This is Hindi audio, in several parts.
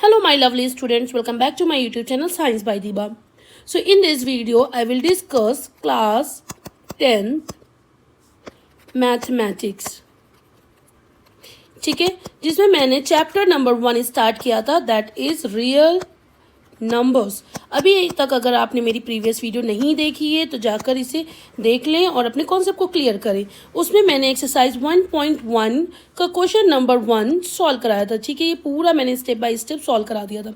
Hello my lovely students, welcome back to my YouTube channel Science by Diba. So in this video I will discuss class 10th mathematics. ठीक है, जिसमें मैंने चैप्टर नंबर 1 स्टार्ट किया था, दैट इज रियल नंबर्स. अभी तक अगर आपने मेरी प्रीवियस वीडियो नहीं देखी है तो जाकर इसे देख लें और अपने कॉन्सेप्ट को क्लियर करें. उसमें मैंने एक्सरसाइज 1.1 का क्वेश्चन नंबर 1 सॉल्व कराया था. ठीक है, ये पूरा मैंने स्टेप बाय स्टेप सॉल्व करा दिया था.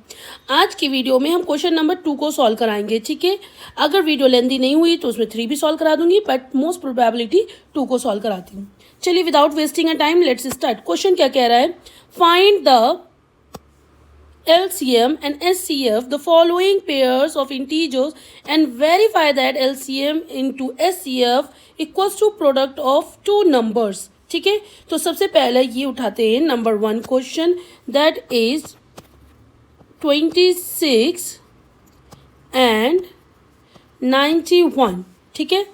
आज की वीडियो में हम क्वेश्चन नंबर 2 को सॉल्व कराएंगे. ठीक है, अगर वीडियो लेंदी नहीं हुई तो उसमें 3 भी सॉल्व करा दूंगी, बट मोस्ट प्रोबेबिलिटी 2 को सॉल्व कराती हूँ. चलिए without wasting a time let's start. Question क्या कह रहा है? Find the LCM and SCF the following pairs of integers and verify that LCM into SCF equals to product of two numbers. ठीक है, तो सबसे पहले ये उठाते हैं number 1 question, that is 26 and 91. ठीक है,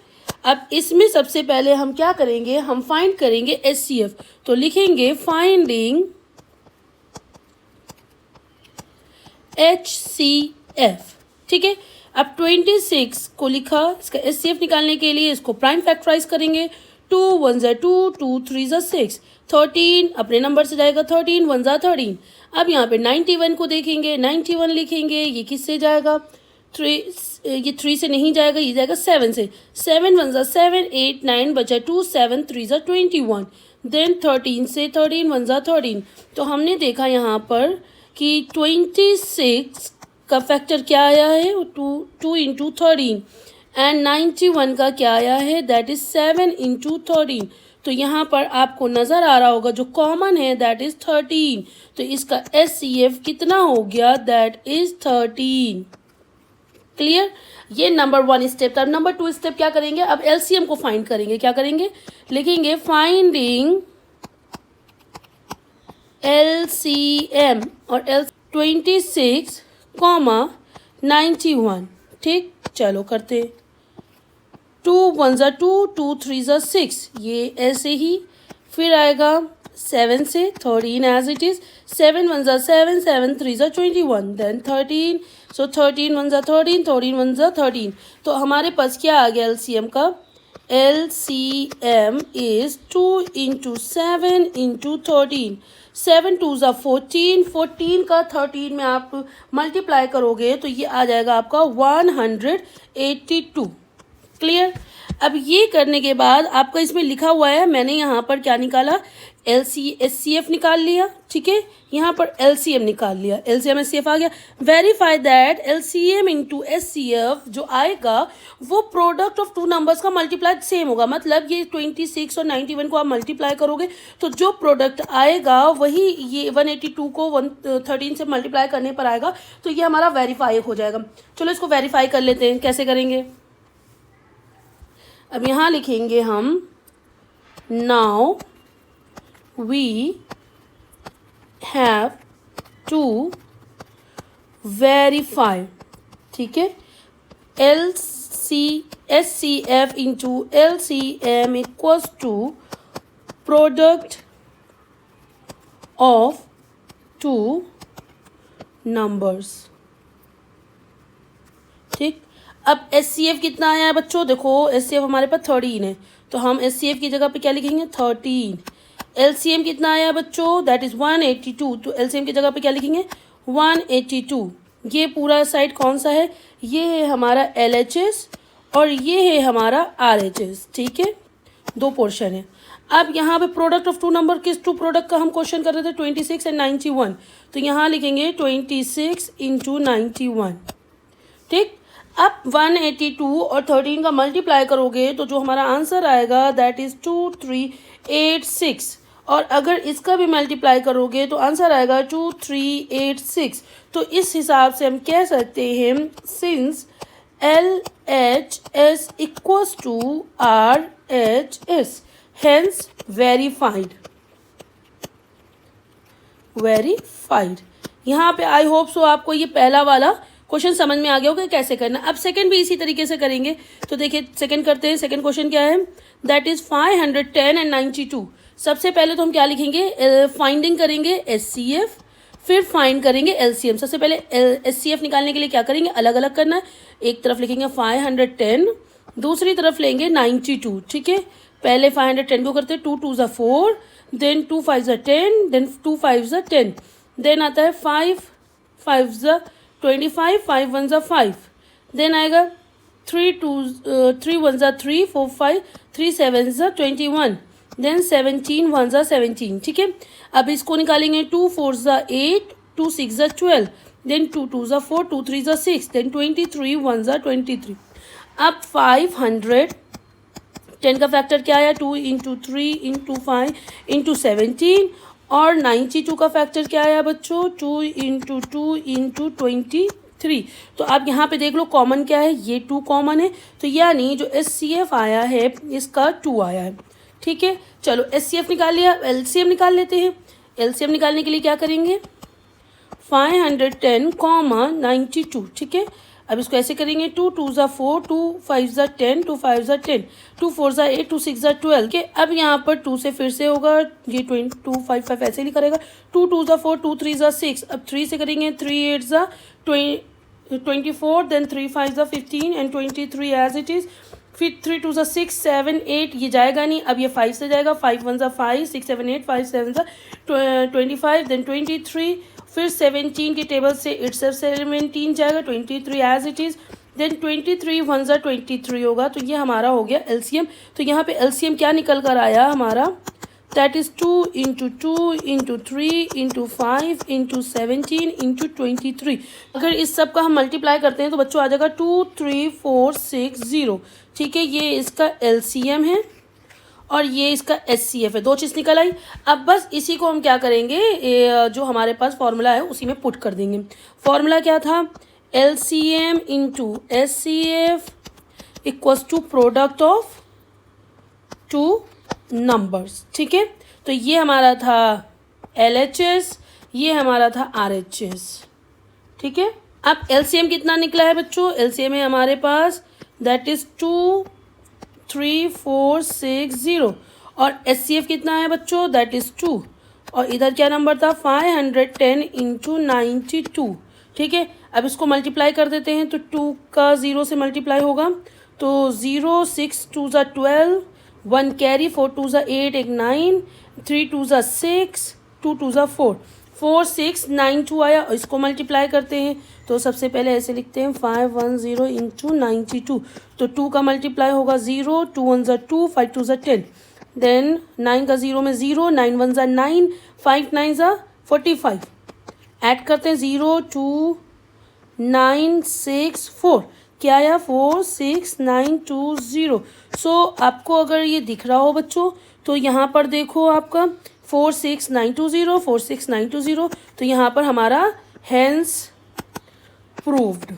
अब इसमें सबसे पहले हम क्या करेंगे, हम फाइंड करेंगे SCF. तो लिखेंगे फाइंडिंग HCF. ठीक है, अब 26 को लिखा, इसका SCF निकालने के लिए इसको प्राइम फैक्टराइज करेंगे. 2 1 ज़ा 2, 2 3 ज़ा 6, 13 अपने नंबर से जाएगा, 13 1 ज़ा 13. अब यहाँ पे 91 को देखेंगे, 91 लिखेंगे, ये किससे जाएगा? 3 से नहीं जाएगा, ये जाएगा 7 से. 7 1 ज़ा 7, 8 9 बचा 2, 7 3 ज़ा 21. देन 13 से 13 1 ज़ा 13. तो हमने देखा यहाँ पर कि 26 का फैक्टर क्या आया है, 2 इंटू 13, एंड 91 का क्या आया है, दैट इज 7 इंटू 13. तो यहाँ पर आपको नज़र आ रहा होगा जो कॉमन है दैट इज 13. तो इसका SCF कितना हो गया, दैट इज 13. क्लियर? ये नंबर 1 स्टेप था. नंबर 2 स्टेप क्या करेंगे, अब LCM को फाइंड करेंगे. क्या करेंगे, लिखेंगे फाइंडिंग LCM और 26, 91. ठीक, चलो करते. 2 1 ज़ा 2, 2 3 ज़ा 6, ये ऐसे ही. फिर आएगा 7 से 13 एज इट इज. 7 1 ज़ा 7, 7 3 ज़ा 21. देन 13, सो 13 1 ज़ा 13, 13 1 ज़ा 13. तो हमारे पास क्या आ गया LCM का? LCM is 2 into 7 into 13. 7 2 ज़ा 14, 14 का 13 में आप मल्टीप्लाई करोगे तो ये आ जाएगा आपका 182. क्लियर? अब ये करने के बाद आपका इसमें लिखा हुआ है, मैंने यहाँ पर क्या निकाला, SCF निकाल लिया. ठीक है, यहाँ पर LCM निकाल लिया, LCM SCF आ गया. Verify that LCM into SCF जो आएगा वो प्रोडक्ट ऑफ 2 नंबर्स का मल्टीप्लाई सेम होगा. मतलब ये 26 और 91 को आप मल्टीप्लाई करोगे तो जो प्रोडक्ट आएगा वही ये 182 को 13 से मल्टीप्लाई करने पर आएगा. तो ये हमारा वेरीफाई हो जाएगा. चलो इसको वेरीफाई कर लेते हैं. कैसे करेंगे, अब यहाँ लिखेंगे हम now we have to verify. ठीक है, SCF into LCM equals to product of 2 numbers. ठीक, अब SCF कितना आया है बच्चों, देखो SCF हमारे पास 13 है तो हम SCF की जगह पे क्या लिखेंगे, 13. LCM कितना आया बच्चों, दैट इज 182. तो LCM की जगह पे क्या लिखेंगे, 182. ये पूरा साइड कौन सा है, ये है हमारा LHS और ये है हमारा RHS. ठीक है, 2 पोर्शन है. अब यहाँ पे प्रोडक्ट ऑफ 2 नंबर, किस 2 प्रोडक्ट का हम क्वेश्चन कर रहे थे, 26 एंड 91. तो यहाँ लिखेंगे 26 इंटू 91. ठीक, अब 182 और 13 का मल्टीप्लाई करोगे तो जो हमारा आंसर आएगा दैट इज 2386. और अगर इसका भी मल्टीप्लाई करोगे तो आंसर आएगा 2386. तो इस हिसाब से हम कह सकते हैं since LHS equals to RHS hence verified. यहाँ पे आई होप सो आपको ये पहला वाला क्वेश्चन समझ में आ गया होगा कैसे करना. अब सेकंड भी इसी तरीके से करेंगे. तो देखिए सेकंड करते हैं. सेकंड क्वेश्चन क्या है, दैट इज 510 एंड 92. सबसे पहले तो हम क्या लिखेंगे, फाइंडिंग करेंगे SCF. फिर फाइंड करेंगे एलसीएम। सबसे पहले एचसीएफ निकालने के लिए क्या करेंगे, अलग अलग करना है। एक तरफ लिखेंगे 510, दूसरी तरफ लेंगे 92, ठीक है। पहले 510 को करते हैं, 2 2 = 4, देन 2 5 = 10, देन 2 5 = 10, देन आता है 5 5 = 25, 5 1 = 5, देन आएगा 3 1 = 3, 4 5, 3 7 = 21, देन 17 1 = 17, ठीक है। अब इसको निकालेंगे, 2 4 = 8, 2 6 = 12, देन 2 2 = 4, 2 3 = 6, देन 23 1 = 23। अब 510 का फैक्टर क्या आया, 2 × 3 × 5 × 17, और 92 का फैक्टर क्या आया बच्चों, 2 × 2 × 23। तो आप यहाँ पे देख लो कॉमन क्या है, ये 2 कॉमन है, तो यानी जो एचसीएफ आया है इसका 2 आया है, ठीक है। चलो एचसीएफ निकाल लिया, एलसीएम निकाल लेते हैं। एलसीएम निकालने के लिए क्या करेंगे, 510, 92, ठीक है। अब इसको ऐसे करेंगे, 2 2 = 4, 2 5 = 10, 2 5 = 10, 2 4 = 8, 2 6 = 12 के। अब यहाँ पर 2 से फिर से होगा, ये 2 5 5 ऐसे लिखा रहेगा, 2 2 = 4, 2 3 = 6। अब 3 से करेंगे, 3 8 = 24, then 3 5 = 15 and 23 as it is. फिर 3 2 = 6 7 8, ये जाएगा नहीं, अब ये 5 से जाएगा, 5 1 = 5, 6 7 8, 5 7 = 25, देन 23, फिर 17 के टेबल से इट्सल्फ 17 जाएगा, 23 एज इट इज़, देन 23 1 = 23 होगा। तो ये हमारा हो गया एलसीएम। तो यहाँ पे एलसीएम क्या निकल कर आया हमारा, दैट इज़ 2 × 2 × 3 × 5 × 17 × 23। अगर इस सब का हम मल्टीप्लाई करते हैं तो बच्चों आ जाएगा 2 3 4 6 0, ठीक है। ये इसका एलसीएम है और ये इसका एचसीएफ है, 2 चीज़ निकल आई। अब बस इसी को हम क्या करेंगे, जो हमारे पास फॉर्मूला है उसी में पुट कर देंगे। फॉर्मूला क्या था, LCM × HCF equals to product of 2 numbers, ठीक है। तो ये हमारा था एलएचएस, ये हमारा था आरएचएस, ठीक है। अब एलसीएम कितना निकला है बच्चों, एलसीएम है हमारे पास दैट इज़ 2 3 4 6 0, और एचसीएफ कितना है बच्चों, दैट इज़ 2, और इधर क्या नंबर था, 510 × 92, ठीक है। अब इसको मल्टीप्लाई कर देते हैं, तो 2 का 0 से मल्टीप्लाई होगा, तो 0 6 2 = 12, 1 कैरी, 4 2 = 8, 1 9, 3 2 = 6, 2 2 = 4, 4 6 9 2 आया, इसको मल्टीप्लाई करते हैं। तो सबसे पहले ऐसे लिखते हैं 510 × 92, तो 2 का मल्टीप्लाई होगा 0, 2 1 = 2, 5 2 = 10, देन 9 का 0 में 0, 9 1 = 9, 5 9 = 45, ऐड करते हैं 0 2 9 6 4, क्या आया 4 6 9 2 0। सो आपको अगर ये दिख रहा हो बच्चों तो यहाँ पर देखो आपका 4 6 9 2 0, 4 6 9 2 0, तो यहाँ पर हमारा हैंस प्रूव्ड,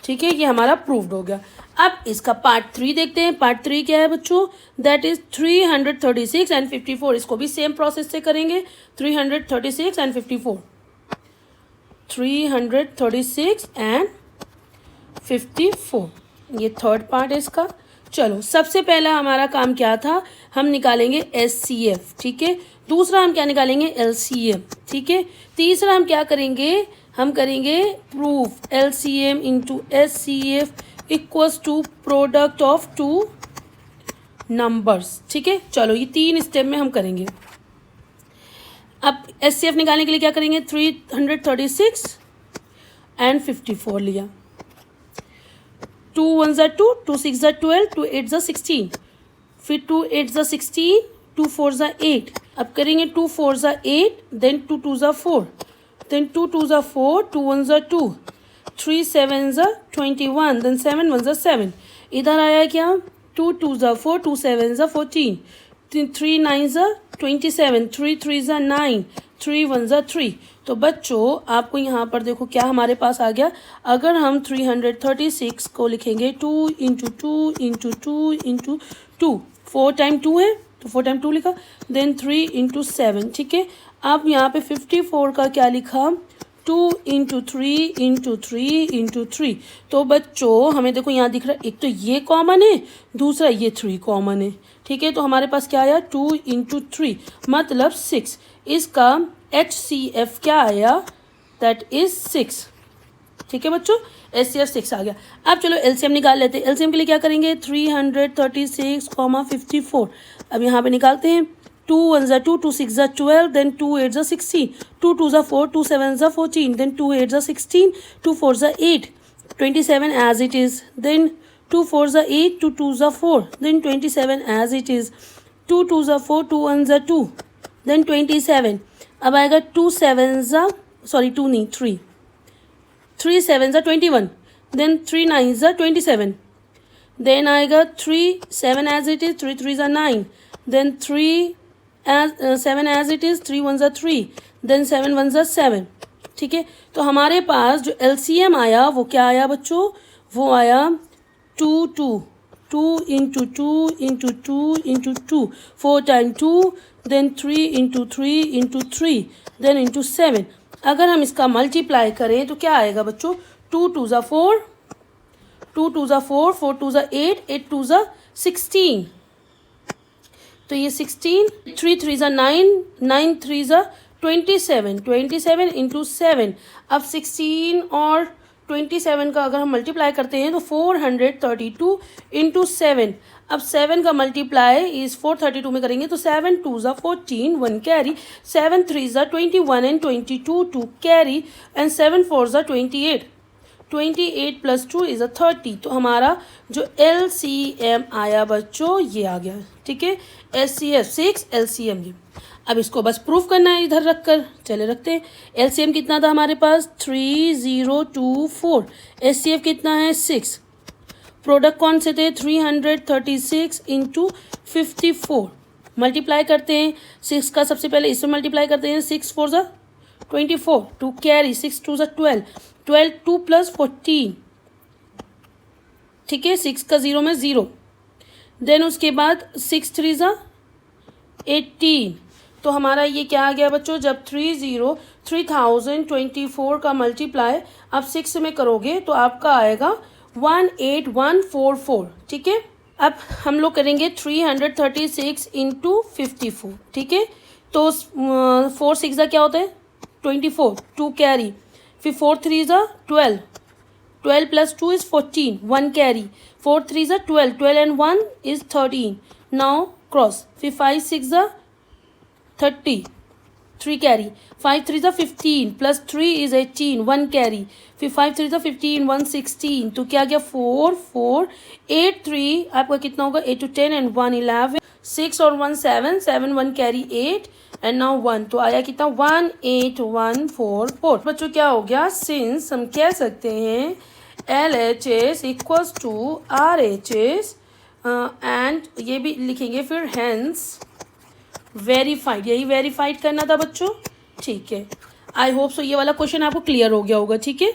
ठीक है, ये हमारा प्रूव्ड हो गया। अब इसका पार्ट 3 देखते हैं। पार्ट 3 क्या है बच्चों, दैट इज 336 एंड 54। इसको भी सेम प्रोसेस से करेंगे, 336 एंड 54, 336 एंड 54, ये थर्ड पार्ट है इसका। चलो सबसे पहला हमारा काम क्या था, हम निकालेंगे एचसीएफ, ठीक है। दूसरा हम क्या निकालेंगे, एलसीएम, ठीक है। तीसरा हम क्या करेंगे, हम करेंगे proof LCM × HCF equals to product of 2 numbers, ठीक है। चलो ये 3 स्टेप में हम करेंगे। अब एचसीएफ निकालने के लिए क्या करेंगे, 336 एंड 54 लिया, 2 1 = 2, 2 6 = 12, 2 8 = 16, फिर 2 8 = 16, 2 4 = 8। अब करेंगे 2 4 = 8, देन 2 2 = 4, देन 2 2 = 4, 2 1 = 2, 3 7 = 21, देन 7 1 = 7। इधर आया क्या, 2 2 = 4, 2 7 = 14, 3 9 = 27, 3 3 = 9, 3 1 = 3। तो बच्चों आपको यहाँ पर देखो क्या हमारे पास आ गया, अगर हम 336 को लिखेंगे 2 × 2 × 2 × 2, 4 टाइम 2 है तो 4 टाइम 2 लिखा, देन 3 × 7, ठीक है। अब यहाँ पे 54 का क्या लिखा, 2 × 3 × 3 × 3। तो बच्चों हमें देखो यहाँ दिख रहा है, एक तो ये कॉमन है, दूसरा ये 3 कॉमन है, ठीक है। तो हमारे पास क्या आया, 2 × 3 मतलब 6। इसका HCF क्या आया, दैट इज 6। ठीक है बच्चों, HCF 6 आ गया। अब चलो LCM निकाल लेते हैं। LCM के लिए क्या करेंगे, 336,54। अब यहाँ पे निकालते हैं। 2 1 ज़ा 2, 2 6 ज़ा 12, देन 2 8 ज़ा 16, 2 2 ज़ा 4, 2 7 ज़ा 14, देन 2 8 ज़ा 16, 2 4 ज़ा 8, 27 as it is, then 2 4 ज़ा 8, 2 2 ज़ा 4, then 27 as it is, 2 2 ज़ा 4, 2 1 ज़ा 2, then 27। अब आएगा 2 7 ज़ा, सॉरी 2 नहीं 3, 3 7 ज़ा 21, then 3 9 ज़ा 27, then आएगा 3 7 as it is, 3 3 ज़ा 9, then 3 7 as it is, 3 1 ज़ा 3, then 7 1 ज़ा 7। ठीक है, तो हमारे पास जो LCM आया वो क्या आया बच्चों, वो आया 2 2 2 into 2 into 2 into 2, 4 time 2, then 3 into 3 into 3, then into 7। अगर हम इसका मल्टीप्लाई करें तो क्या आएगा बच्चों, 2 2 ज़ा 4, 2 2 ज़ा 4, 4 2 ज़ा 8, 8 2 ज़ा 16, तो ये 16, 3 3 ज़ा 9, 9 3 ज़ा 27, 27 इंटू 7। अब 16 और 27 का अगर हम मल्टीप्लाई करते हैं तो 432 इंटू 7। अब 7 का मल्टीप्लाई इस 432 में करेंगे तो 7 2 ज़ा 14, 1 कैरी, 7 3 ज़ा 21 एंड 22, 2 कैरी, एंड 7 4 ज़ा 28, 28 प्लस 2 इज़ 30। तो हमारा जो LCM आया बच्चों ये आ गया। ठीक है, HCF 6 LCM ये। अब इसको बस प्रूफ करना है इधर रख कर, चले रखते हैं। LCM कितना था हमारे पास, 3024। HCF कितना है, 6। प्रोडक्ट कौन से थे, 336 इंटू 54। मल्टीप्लाई करते हैं 6 का, सबसे पहले इसमें मल्टीप्लाई करते हैं, 6 4 ज़ा 24, 2 कैरी, 6 2 ज़ा 12, 12 2 प्लस 14। ठीक है, 6 का 0 में 0, देन उसके बाद 6 3 ज़ा 18। तो हमारा ये क्या आ गया बच्चों, जब 3024 का मल्टीप्लाई आप 6 में करोगे तो आपका आएगा 18144। ठीक है, अब हम लोग करेंगे 336 इंटू 54। ठीक है, तो 4 6 ज़ा क्या होता है, 24, 2 कैरी, फिर 4 3 ज़ा 12, 12 प्लस 2 इज़ 14, 1 कैरी, 4 3 ज़ा 12, 12 एंड 1 इज़ 13, नाउ क्रॉस, फिर 5 6 ज़ा 30, 3 कैरी, 5 3 ज़ा 15 प्लस 3 इज़ 18, 1 कैरी, फिर 5 3 ज़ा 15, 1 16, तो क्या गया 4 4, 8 3 आपका कितना होगा, 8 to 10 एंड 1 11, 6 और 1 7, 7 1 कैरी 8 एंड नाउ 1, तो आया कितना 18144। बच्चों क्या हो गया, सिंस हम कह सकते हैं LHS equals to RHS and ये भी लिखेंगे फिर हेंस वेरीफाइड, यही वेरीफाइड करना था बच्चों। ठीक है, आई होप सो ये वाला क्वेश्चन आपको क्लियर हो गया होगा। ठीक है।